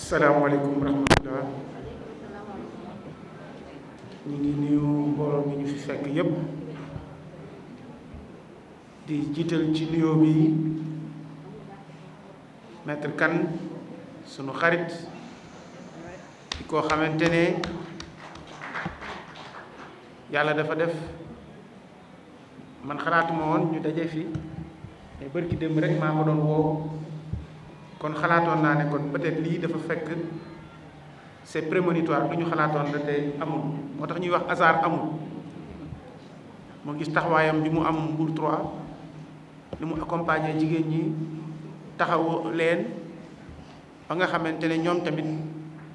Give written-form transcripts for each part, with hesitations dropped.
asalaamaaleykum wa rahmatullah. ñu ngi nuyu mbooloo mi ñu fi fekk yépp di jiital ci nuyoo bi maître Kane sunu xarit di koo xamante ne yàlla dafa def man xalaatuma woon ñu daje fi mais bërki démb rek maa ko doon woo kon xalaatoon naa ne kon peut-être lii dafa fekk c'est prémonitoire lu ñu xalaatoon la tey amul moo tax ñuy wax hasard amul. moo gis taxawaayam bi mu am Mbour 3 ni mu accompagner jigéen ñi taxawu leen ba nga xamante ne ñoom tamit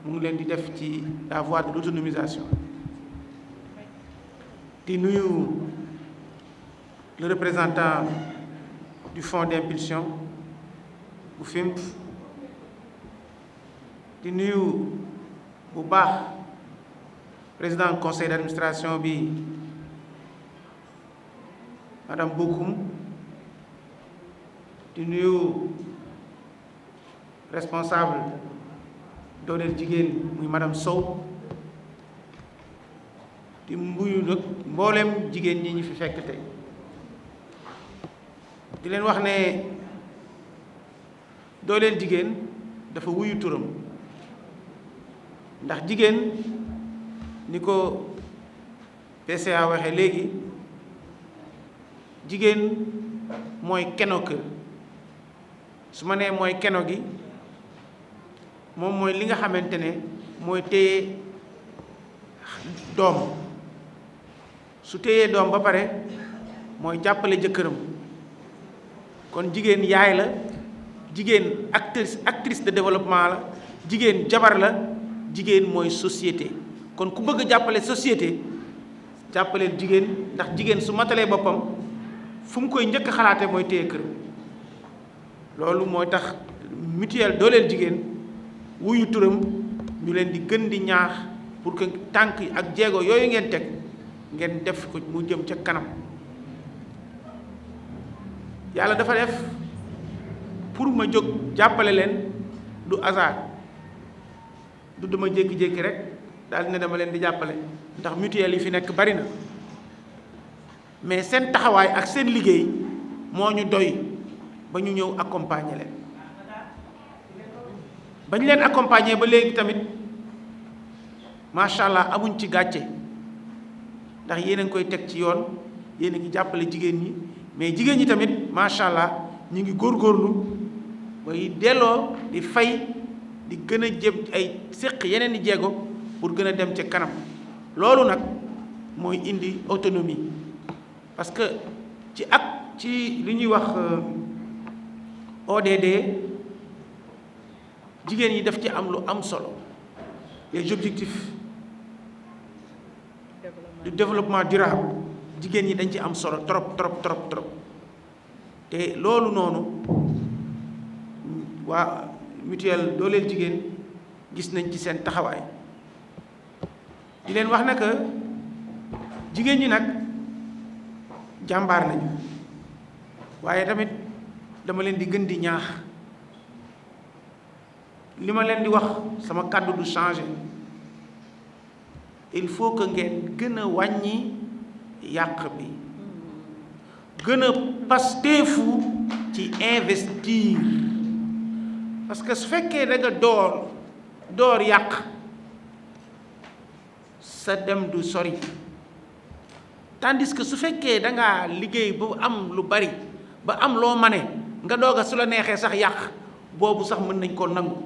mu ngi leen di def ci la voie de l'autonomisation. di nuyu le représentant du fonds d'impulsion bu FIMP di nuyu bu baax président conseil d'administration bi madame Bokoum di nuyu responsable dooleel jigéen muy madame Sow di mbuyu nag mboolem jigéen ñi ñu fi fekk tey di leen wax ne dooleel jigéen dafa wuyu turam ndax jigéen ni ko PCA waxee léegi jigéen mooy keno kër su ma nee mooy keno gi moom mooy li nga xamante ne mooy téye doom su téyee doom ba pare mooy jàppale jëkkëram kon jigéen yaay la jigéen actrice de développement la jigéen jabar la jigéen mooy société kon ku bëgg a jàppale société jàppaleel jigéen ndax jigéen su matalee boppam fu mu koy njëkk xalaate mooy téye kër loolu mooy tax mutuelle dooleel jigéen wuyu turam ñu leen di gën di ñaax pour que tànk ak jéego yooyu ngeen teg ngeen def ko mu jëm ca kanam yàlla dafa def pour ma jóg jàppale leen du hasard du dama jékki-jékki rek daal ne dama leen di jàppale ndax mutuelle yi fi nekk bari na mais seen taxawaay ak seen liggéey moo ñu doy ba ñu ñëw accompagner leen ba ñu leen accompagner ba léegi tamit macha allah amuñ ci gàcce ndax yéen a ngi koy teg ci yoon yéen a ngi jàppale jigéen ñi mais jigéen ñi tamit macha allah ñu ngi góorgóorlu bay delloo di fay di gën a jëm ay séq yeneen i jéego pour gën a dem ca kanam loolu nag mooy indi autonomie parce que ci li ñuy wax ODD jigéen ñi daf ci am lu am solo les objectifs du développement durable jigéen ñi dañ ci am solo trop te loolu noonu waa mutuelle dooleel jigéen gis nañ ci seen taxawaay di leen wax ne que jigéen ñi nag jàmbaar nañu waaye tamit dama leen di gën di ñaax li ma leen di wax sama kàddu du changer il faut que ngeen gën a wàññi yàq bi gën a pasteefu ci investir parce que su fekkee da nga door yàq sa dem du sori tandis que su fekkee da ngaa liggéey ba am lu bari ba am loo mane nga doog a su la neexee sax yàq boobu sax mën nañ koo nangu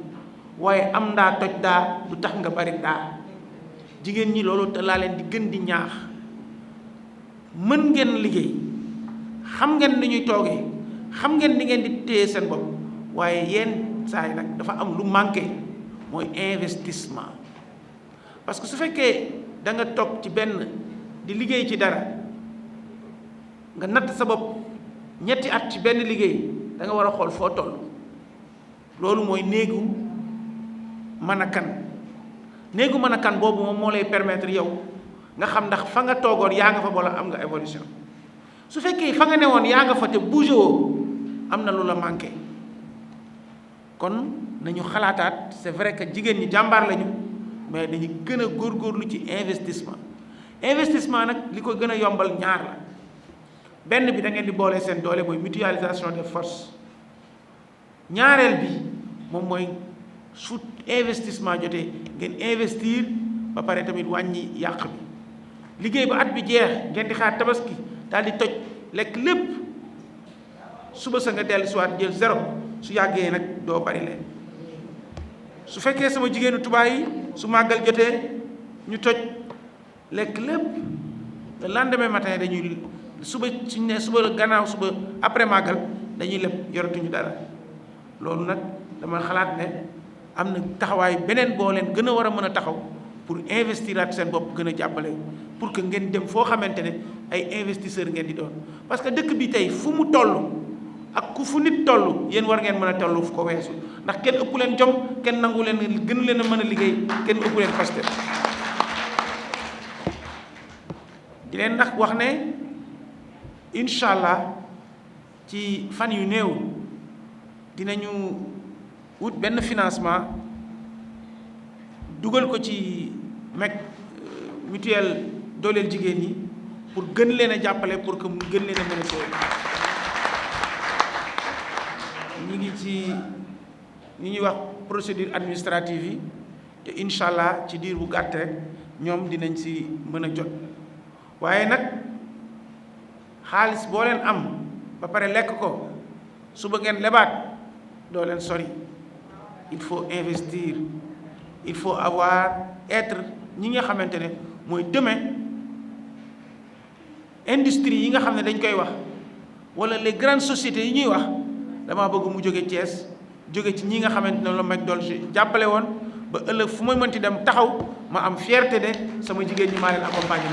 waaye am ndaa toj daa du tax nga bari daa jigéen ñi loolu te laa leen di gën di ñaax mën ngeen liggéey xam ngeen ni ñuy toogee xam ngeen ni ngeen di téye seen bopp waaye yenn saa yi nag dafa am lu manqué mooy investissement parce que su fekkee da nga toog ci benn di liggéey ci dara nga natt sa bopp ñetti at ci benn liggéey da nga war a xool foo toll loolu mooy néegu mën a kan boobu moom moo lay permettre yow nga xam ndax fa nga toogoon yaa nga fa wala am nga évolution su fekkee fa nga newoon yaa nga fa te bougé woo am na lu la manqué kon nañu xalaataat. C'est vrai que jigéen ñi jàmbaar lañu mais dañu gën a góorgóorlu ci investissement nag li ko gën a yombal ñaar la. benn bi da ngeen di boole seen doole mooy mutualisation des forces ñaareel bi moom mooy su investissement jotee ngeen investir ba pare tamit wàññi yàq bi liggéey ba at bi jeex ngeen di xaar tabaski daal di toj lekk lépp suba sa nga dellu siwaat jël zéro su yàggee nag doo bari leen su fekkee sama jigéenu tubaab yi su màggal jotee ñu toj lekk lépp le lendemain matin dañuy suba suñ ne suba gannaaw suba après màggal dañuy lépp yoratuñu dara loolu nag dama xalaat ne am na taxawaay beneen boo leen gën a war a mën a taxaw pour investiraat seen bopp gën a jàppale pour que ngeen dem foo xamante ne ay investisseurs ngeen di doon parce que dëkk bi tey fu mu toll ak ku fu nit toll yéen war ngeen mën a toll fu ko weesu ndax kenn ëpp leen jom kenn nangu leen gënu leen a mën a liggéey kenn ëpp leen paste di leen ndax wax ne incha allah ci fan yu néew dinañu wut benn financement dugal ko ci mutuelle dooleel jigéen ñi pour gën leen a jàppale pour que mu gën leen a mën a tooy ñi ngi ci ñi ñuy wax procédure administrative yi te incha allah ci diir bu gàtt rek ñoom dinañ si mën a jot waaye nag xaalis boo leen am ba pare lekk ko suba ngeen lebaat doo leen sori il faut investir il faut être ñi nga xamante ne mooy demain industrie yi nga xam ne dañ koy wax wala les grandes sociétés yi ñuy wax damaa bëgg mu jóge Thiès jóge ci ñi nga xamante ne la McDonald's jàppale woon ba ëllëg fu may mënti dem taxaw ma am fierté de sama jigéen ñi maa leen accompagné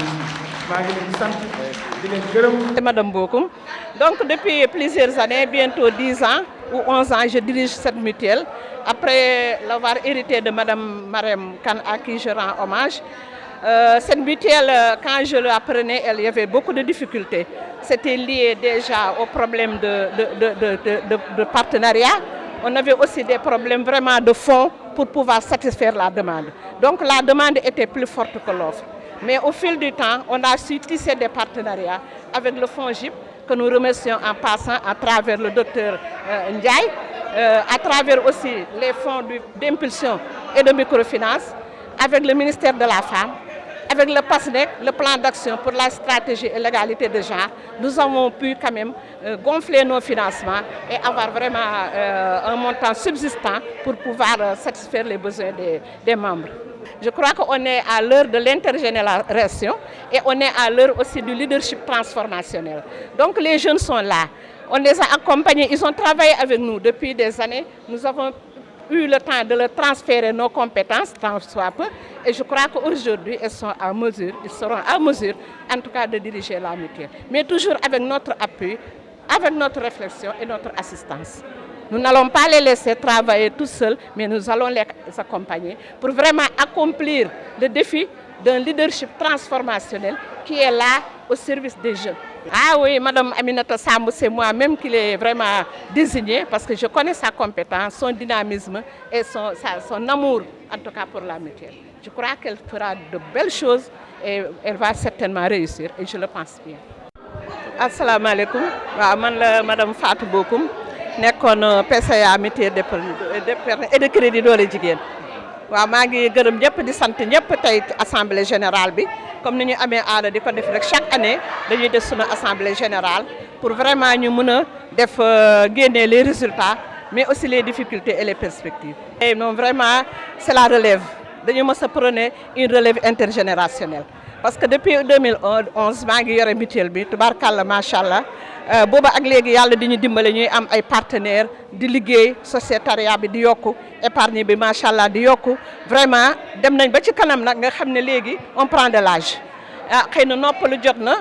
maa ngi leen di sant di leen gërëm. Madame Bokoum. Donc depuis plusieurs années, bientôt 10 ans ou 11 ans, je dirige cette mutuelle. Après l'avoir hérité de Madame Marème Kane à qui je rends hommage. Cette mutuelle, quand je l'apprenais, il y avait beaucoup de difficultés. C'était lié déjà aux problèmes de partenariat. On avait aussi des problèmes vraiment de fonds pour pouvoir satisfaire la demande. Donc la demande était plus forte que l'offre. Mais au fil du temps, on a su tisser des partenariats avec le fonds GIP, que nous remercions en passant à travers le docteur Ndiaye, à travers aussi les fonds d'impulsion et de microfinance, avec le ministère de la Femme, avec le PASNEC, le plan d'action pour la stratégie et l'égalité de genre. Nous avons pu quand même gonfler nos financements et avoir vraiment un montant subsistant pour pouvoir satisfaire les besoins des membres. Je crois qu'on est à l'heure de l'intergénération et on est à l'heure aussi du leadership transformationnel. Donc les jeunes sont là, on les a accompagnés, ils ont travaillé avec nous depuis des années. Nous avons eu le temps de leur transférer nos compétences, tant soit peu, et je crois qu'aujourd'hui, ils seront à mesure, en tout cas, de diriger la mutuelle. Mais toujours avec notre appui, avec notre réflexion et notre assistance. Nous n'allons pas les laisser travailler tout seuls, mais nous allons les accompagner pour vraiment accomplir le défi d'un leadership transformationnel qui est là au service des jeunes. Ah oui, Madame Aminata Sambou, c'est moi-même qui l'ai vraiment désignée parce que je connais sa compétence, son dynamisme et son amour, en tout cas pour la mutuelle. Je crois qu'elle fera de belles choses et elle va certainement réussir et je le pense bien. Assalamu alaikum, Madame Fatou Bokoum. nekkoon PCA mutuelle d'épargne et de crédit doole jigéen waaw maa ngi gërëm ñëpp di sant ñëpp tey assemblée générale bi comme ni ñu amee aada di ko def rek chaque année dañuy def sunu assemblée générale pour vraiment ñu mën a def génne les résultats mais aussi les difficultés et les perspectives. Et non vraiment c'est la relève dañu mës a prôner une relève intergénérationnelle parce que depuis 2011 maa ngi yore mutuelle bi tubaarkàlla macha allah. booba ak léegi yàlla di ñu dimbale ñuy am ay partenaires di liggéey sociétariat bi di yokku épargne bi macha allah di yokku vraiment dem nañ ba ci kanam nag nga xam ne léegi on prend de l'âge xëy na noppalu jot na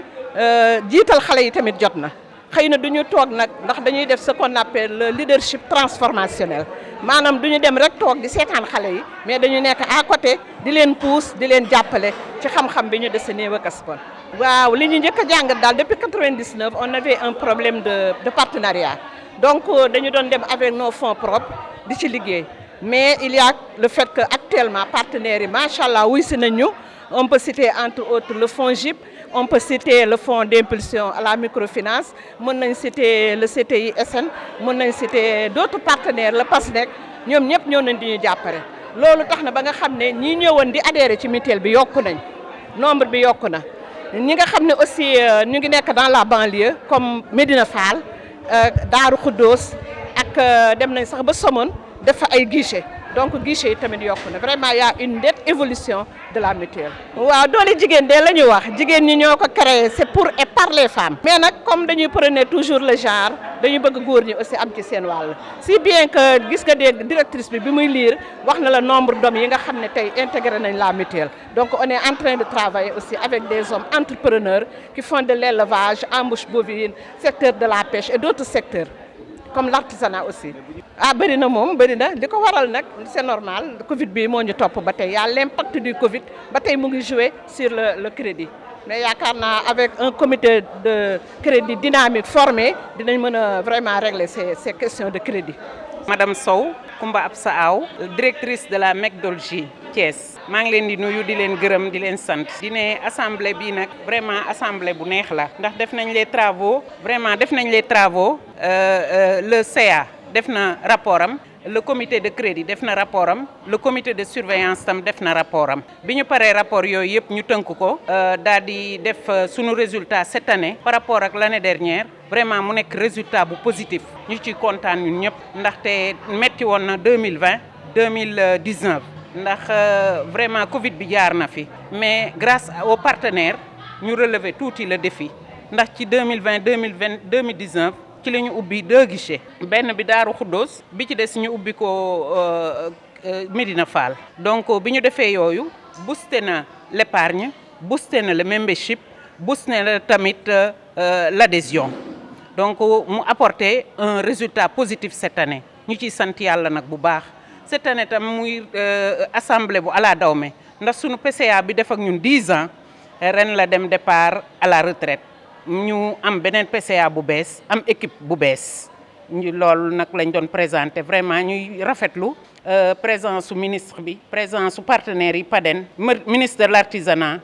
jiital xale yi tamit jot na xëy na du ñu toog nag ndax dañuy def ce qu'on appelle le leadership transformationnel maanaam du ñu dem rek toog di seetaan xale yi mais dañu nekk à côté di leen pousse di leen jàppale ci xam-xam bi ñu dese néew ak aspon. waaw li ñu njëkk a jàngat daal depuis 99 on avait un problème de partenariat donc dañu doon dem avec nos fonds propres di ci liggéey mais il y a le fait que actuellement partenaires yi machallah wuy si nañu. On peut citer entre autres le FONGIP, on peut citer le fonds d'impulsion à la microfinance, on peut citer le CTI-SN, on peut citer d'autres partenaires, le PASNEC, ñoom ñëpp ñoo nañ di ñu jàppale. Loolu tax na ba nga xam ne ñi ñëwoon di adhérer ci mutuelle bi yokku nañ nombre bi yokku na ñi nga xam ne aussi ñu ngi nekk dans la banlieue comme Médina Fall Daaru Khoudoss ak dem nañ sax ba Somone def fa ay guichet donc guichet yi tamit yokku na vraiment y a une nette évolution de la mutuelle. waaw doole jigéen de la ñu wax jigéen ñi ñoo ko créé c'est pour et par les femmes. mais nag comme dañuy prôner toujours le genre dañu bëgg góor ñi aussi am ci seen wàll si bien que gis nga dégg directrice bi muy lire wax na la nombre d'hommes yi nga xam ne tey intégré nañ la mutuelle. donc on est en train de travailler aussi avec des hommes entrepreneurs qui font de l'élevage, embouche bovine, secteur de la pêche et d'autres secteurs. Comme l'artisanat aussi. Bëri na moom bëri na li ko waral nag c'est normal Covid bi moo ñu topp ba tey y a l'impact du Covid ba tey mu ngi jouer sur le crédit mais yaakaar naa avec un comité de crédit dynamique formé dinañ mën a vraiment régler ces questions de crédit. Madame Sow Koumba Absa Aw, directrice de la McDolji Thiès. maa ngi leen di nuyu di leen gërëm di leen sant. di ne assemblée bii nag vraiment assemblée bu neex la. ndax def nañ les travaux vraiment def nañ les travaux le CA def na rapport am. Le comité de crédit def na rapport am le comité de surveillance tam def na rapport am bi ñu paree rapport yooyu yëpp ñu tënk ko daal di def sunu résultat cette année par rapport ak l'année dernière vraiment mu nekk résultat bu positif ñu ciy kontaan ñun ñëpp ndaxte metti woon na 2020 2019 ndax vraiment Covid bi jaar na fi mais grâce aux partenaires ñu relever tuuti le défi ndax ci 2020 2019 ci la ñu ubbi 2 guichets benn bi Daaru Khoudoss bi ci des ñu ubbi ko Médina Fall donc bi ñu defee yooyu boosté na l'épargne boosté na le membership boosté na tamit l'adhésion donc mu apporté un résultat positif cette année ñu ciy sant yàlla nag bu baax cette année tam muy assemblée bu ala dawme ndax sunu PCA bi def ak ñun 10 ans ren la dem départ à la retraite ñu am beneen PCA bu bees am équipe bu bees ñu loolu nag lañ doon présenté vraiment ñuy rafetlu présence su ministre bi présence su partenaires yi PADEN ministre de l'artisanat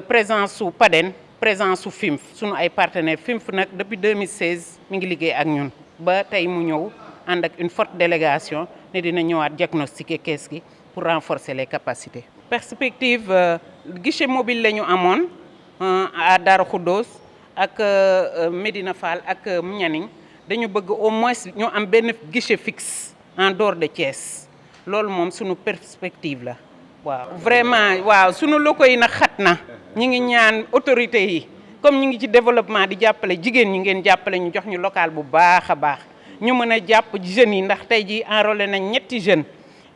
présence su PADEN présence su FIMF sunu ay partenaires FIMF nag depuis 2016 mi ngi liggéey ak ñun ba tey mu ñëw ànd ak une forte délégation ne dina ñëwaat diagnostiquer kees gi pour renforcer les capacités. perspective guichet mobile la ñu amoon à Darou Khoudoss ak Médina Fall ak Nianing dañu bëgg au moins ñu am benn guichet fixe en dehors de Thiès loolu moom sunu perspective la waaw. vraiment waaw sunu locaux yi nag xat na ñi ngi ñaan autorités yi comme ñi ngi ci développement di jàppale jigéen ñi ngeen jàppale ñu jox ñu local bu baax a baax ñu mën a jàpp jeunes yi ndax tey ji enrôlé nañ 7 jeunes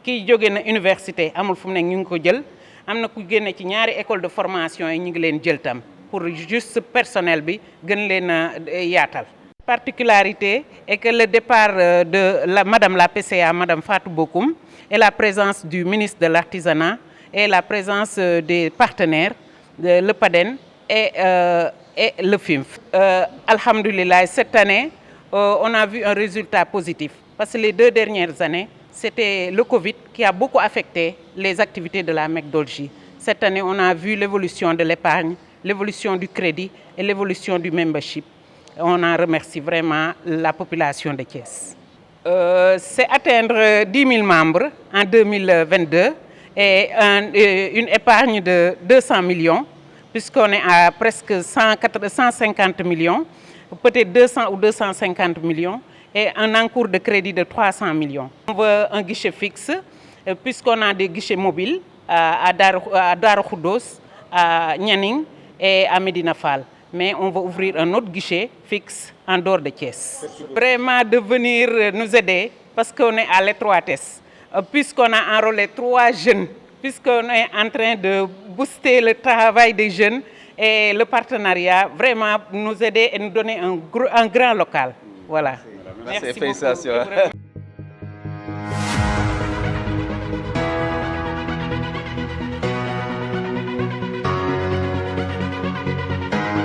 kii jóge na université amul fu mu nekk ñu ngi ko jël. am na ku génne ci ñaari école de formation yi ñu ngi leen jël tam pour juste personnel bi gën leen a yaatal. particularité est que le départ de madame la PCA madame Fatou Bokoum et la présence du ministre de l'artisanat et la présence des partenaires le PADEN et le FIMF. Alhamdulillah cette année on a vu un résultat positif parce que les 2 dernières années c'était le Covid qui a beaucoup affecté les activités de la McDolji. Cette année, on a vu l'évolution de l'épargne, l'évolution du crédit et l'évolution du membership. On en remercie vraiment la population de Thiès. C'est atteindre 10 000 membres en 2022 et une épargne de 200 millions, puisqu'on est à presque 150 millions, peut-être 200 ou 250 millions. Et un encours de crédit de 300 millions. On veut un guichet fixe, puisqu'on a des guichets mobiles à Darou Khoudoss, à Nianing et à Médina Fall. Mais on va ouvrir un autre guichet fixe en dehors de Thiès. Vraiment de venir nous aider, parce qu'on est à l'étroitesse, puisqu'on a enrôlé 3 jeunes, puisqu'on est en train de booster le travail des jeunes et le partenariat, vraiment nous aider et nous donner un grand local. Voilà. Merci, félicitations.